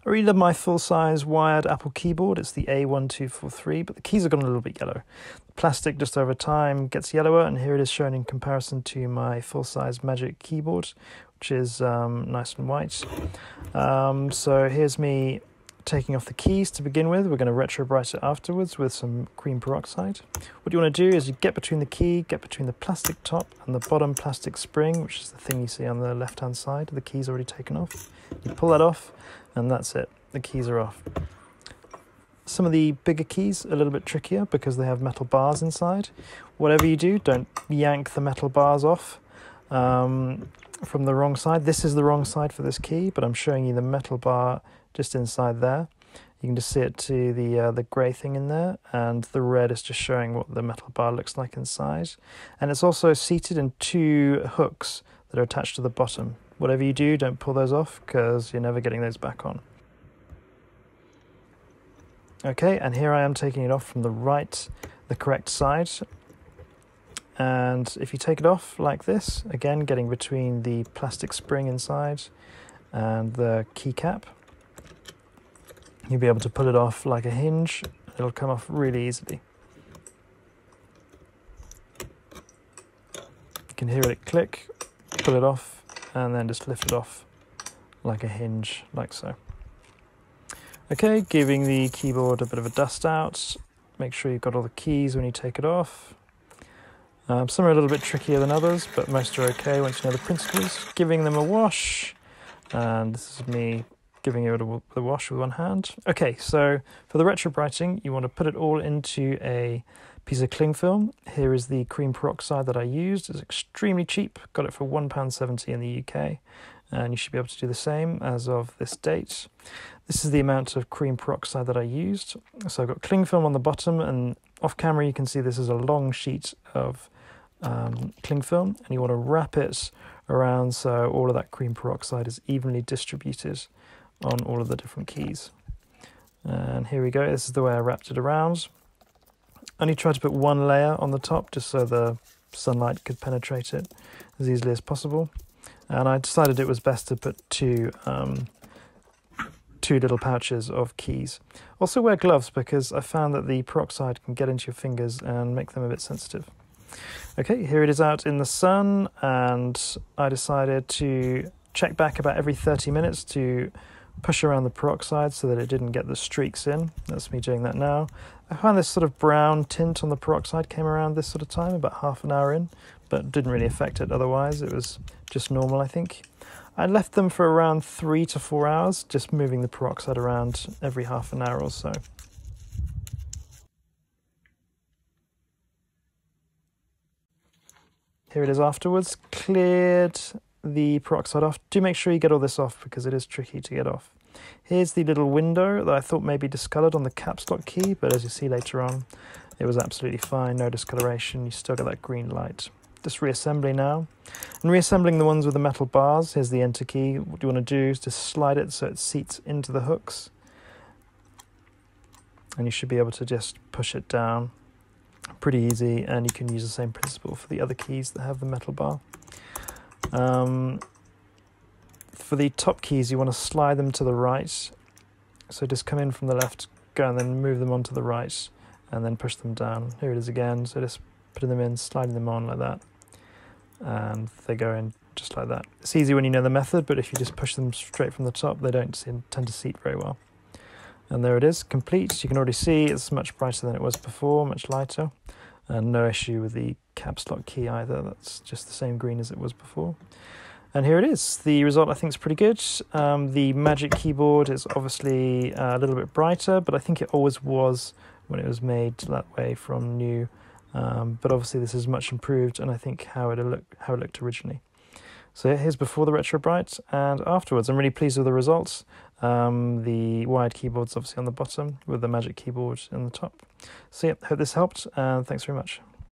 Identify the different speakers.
Speaker 1: I really love my full-size wired Apple keyboard. It's the A1243, but the keys have gone a little bit yellow. The plastic just over time gets yellower, and here it is shown in comparison to my full-size Magic keyboard, which is nice and white. So here's me taking off the keys to begin with. We're going to retro bright it afterwards with some cream peroxide. What you want to do is you get between the key, get between the plastic top and the bottom plastic spring, which is the thing you see on the left-hand side. The key's already taken off. You pull that off, and that's it. The keys are off. Some of the bigger keys are a little bit trickier because they have metal bars inside. Whatever you do, don't yank the metal bars off from the wrong side. This is the wrong side for this key, but I'm showing you the metal bar just inside there. You can just see it to the grey thing in there, and the red is just showing what the metal bar looks like inside. And it's also seated in two hooks that are attached to the bottom. Whatever you do, don't pull those off because you're never getting those back on. Okay, and here I am taking it off from the correct side. And if you take it off like this, again, getting between the plastic spring inside and the keycap, you'll be able to pull it off like a hinge. It'll come off really easily. You can hear it click, pull it off, and then just lift it off like a hinge, like so. Okay, giving the keyboard a bit of a dust out. Make sure you've got all the keys when you take it off. Some are a little bit trickier than others, but most are okay once you know the principles. Giving them a wash, and this is me giving it a wash with one hand. Okay, so for the retro brighting, you want to put it all into a piece of cling film. Here is the cream peroxide that I used. It's extremely cheap. Got it for £1.70 in the UK, and you should be able to do the same as of this date. This is the amount of cream peroxide that I used. So I've got cling film on the bottom, and off camera you can see this is a long sheet of cling film, and you want to wrap it around so all of that cream peroxide is evenly distributed on all of the different keys. And here we go. This is the way I wrapped it around. Only tried to put one layer on the top just so the sunlight could penetrate it as easily as possible. And I decided it was best to put two little pouches of keys. Also wear gloves because I found that the peroxide can get into your fingers and make them a bit sensitive. Okay, here it is out in the sun, and I decided to check back about every 30 minutes to push around the peroxide so that it didn't get the streaks in. That's me doing that now. I found this sort of brown tint on the peroxide came around this sort of time, about half an hour in, but didn't really affect it otherwise. It was just normal, I think. I left them for around 3 to 4 hours, just moving the peroxide around every half an hour or so. Here it is afterwards. Cleared the peroxide off. Do make sure you get all this off because it is tricky to get off. Here's the little window that I thought may be discoloured on the caps lock key, but as you see later on, it was absolutely fine, no discoloration. You still get that green light. Just reassembly now. And reassembling the ones with the metal bars, here's the enter key. What you want to do is just slide it so it seats into the hooks. And you should be able to just push it down. Pretty easy, and you can use the same principle for the other keys that have the metal bar. For the top keys, you want to slide them to the right. So just come in from the left, go and then move them onto the right, and then push them down. Here it is again. So just putting them in, sliding them on like that, and they go in just like that. It's easy when you know the method, but if you just push them straight from the top, they don't tend to seat very well. And there it is, complete. You can already see it's much brighter than it was before, much lighter, and no issue with the caps lock key either. That's just the same green as it was before. And here it is. The result I think is pretty good. The Magic keyboard is obviously a little bit brighter, but I think it always was when it was made that way from new. But obviously this is much improved, and I think how it looked originally. So here's before the retro bright and afterwards. I'm really pleased with the results. The wired keyboard's obviously on the bottom with the Magic keyboard in the top. So yeah, hope this helped, and thanks very much.